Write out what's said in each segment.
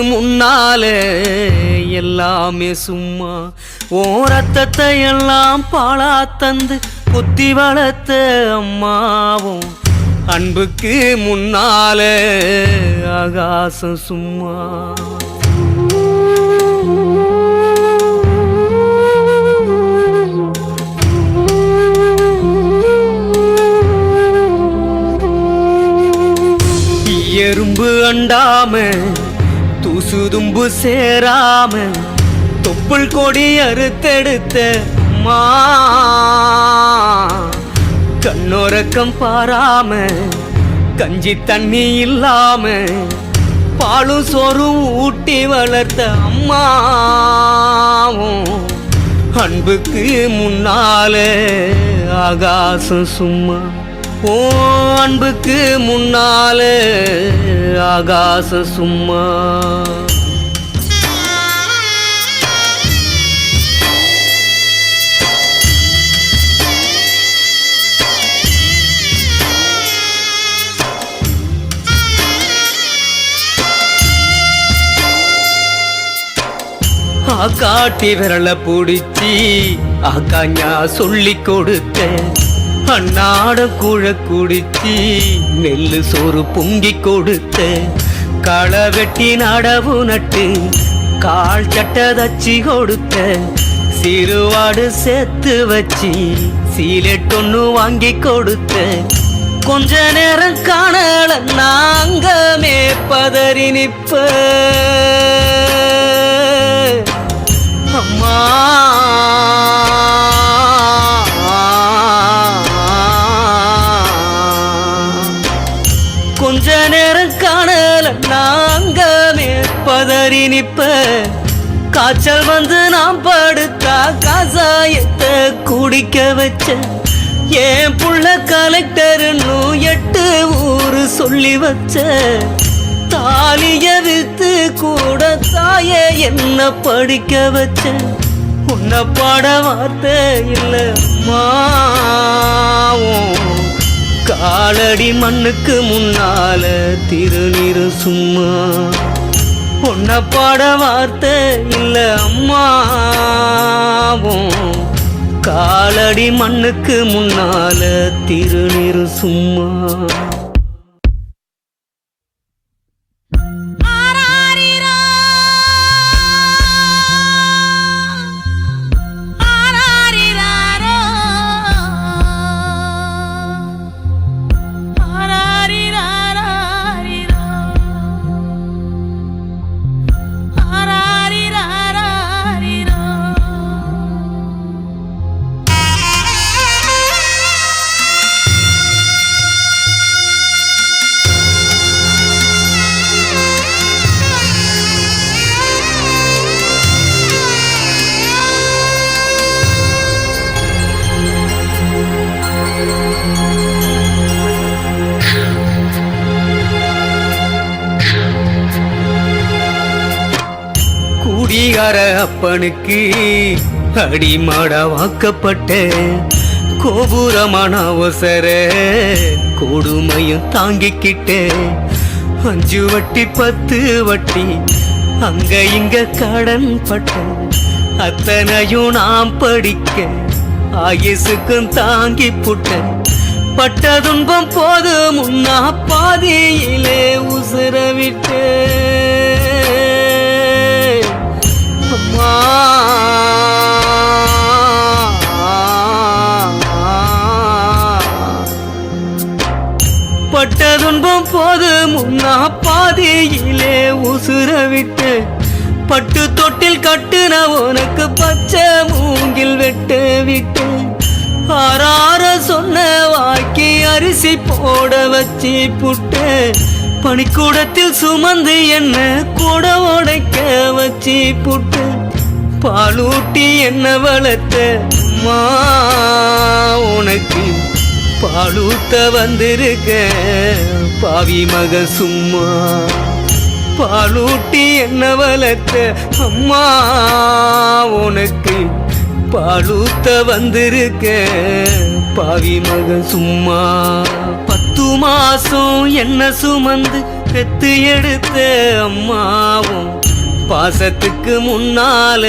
முன்னாலே எல்லாமே சும்மா ஓ ரத்தத்தை எல்லாம் பாழா தந்து புத்தி வளர்த்த அம்மாவும் அன்புக்கு முன்னாலே ஆகாசம் சும்மா. எறும்பு அண்டாம தூசு தும்பு சேராம தொப்புள் கொடி அறுத்தெடுத்த அம்மா கண்ணோரக்கம் பாராம கஞ்சி தண்ணி இல்லாம பாலும் சோறும் ஊட்டி வளர்த்த அம்மாவும் அன்புக்கு முன்னாலே ஆகாசம் சும்மா. ஓ அன்புக்கு முன்னாலே ஆகாசம் சும்மா. காட்டி விரல பிடிச்சி ஆக்காஞா சொல்லி கொடுத்த அன்னாட கூழ குடிச்சி நெல்லு சோறு பொங்கி கொடுத்த களை வெட்டி நடவு நட்டு கால் சட்டை தச்சி கொடுத்த சிறுவாடு சேர்த்து வச்சி சீலெட்டொன்னு வாங்கி கொடுத்த கொஞ்ச நேரம் காணல நாங்கமே பதறி நிப்ப அம்மா கொஞ்ச நேரம் காணல நாங்கமே பதறி நிப்ப காய்ச்சல் வந்து நாம் படுத்தா கசாயத்தை குடிக்க வச்ச ஏன் புள்ள கலெக்டர்னு 8 ஊரு சொல்லி வச்ச தாலிய வித்து கூட தாய என்ன படிக்க வச்ச உன்னை பாட வார்த்தை இல்ல அம்மாவும் காலடி மண்ணுக்கு முன்னால திருநீரு சும்மா. உன்னை பாட வார்த்தை இல்ல அம்மாவும் காலடி மண்ணுக்கு முன்னால திருநீரு சும்மா. குடிகார அப்பனுக்கு அடிமாட வாக்கப்பட்ட கோபுரமான அவசர கொடுமையும் தாங்கிக்கிட்ட 5 வட்டி 10 வட்டி அங்க இங்க கடன் பட்ட அத்தனையும் நாம் படிக்க ஆயுசுக்கும் தாங்கி புட்ட பட்ட துன்பம் போது முன்னா பாதியிலே உசுர விட்டு பட்ட துன்பம் போது முன்னா பாதியிலே உசுர விட்டு பட்டு தொட்டில் கட்டுன உனக்கு பச்சை மூங்கில் வெட்டு விட்டு ஆறார சொன்ன வாக்கி அரிசி போட வச்சி புட்டு பனிக்கூடத்தில் சுமந்து என்ன கூட உடைக்க வச்சி புட்டு பாலூட்டி என்ன வளர்த்த அம்மா உனக்கு பாலூத்த வந்திருக்க பாவி மக சும்மா. பாலூட்டி என்ன வளர்த்த அம்மா உனக்கு பாலூத்த வந்திருக்க பாவி மக சும்மா. 10 மாசம் என்ன சுமந்து பெத்து எடுத்த அம்மாவும் பாசத்துக்கு முன்னால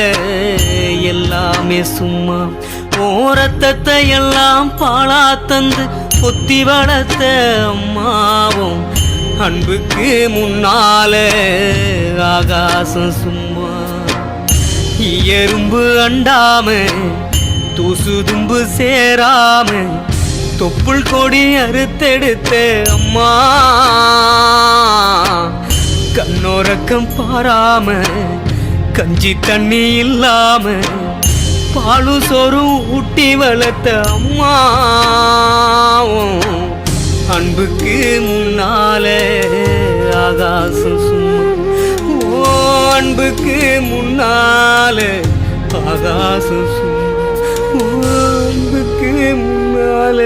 எல்லாமே சும்மா. ஓரத்தத்தை எல்லாம் பாழா தந்து பொத்தி வளர்த்த அம்மாவும் அன்புக்கு முன்னால ஆகாசம் சும்மா. எறும்பு அண்டாம தூசு தும்பு சேராம தொப்புள் கொடி அறுத்தெடுத்த அம்மா கண்ணோரக்கம் பாராம கஞ்சி தண்ணி இல்லாம பாலு சோறும் ஊட்டி வளர்த்த அம்மா அன்புக்கு முன்னால ஆகாசம் சும்மா. ஓ அன்புக்கு முன்னால ஆகாசம் சும்மா. ஓ அன்புக்கு முன்னால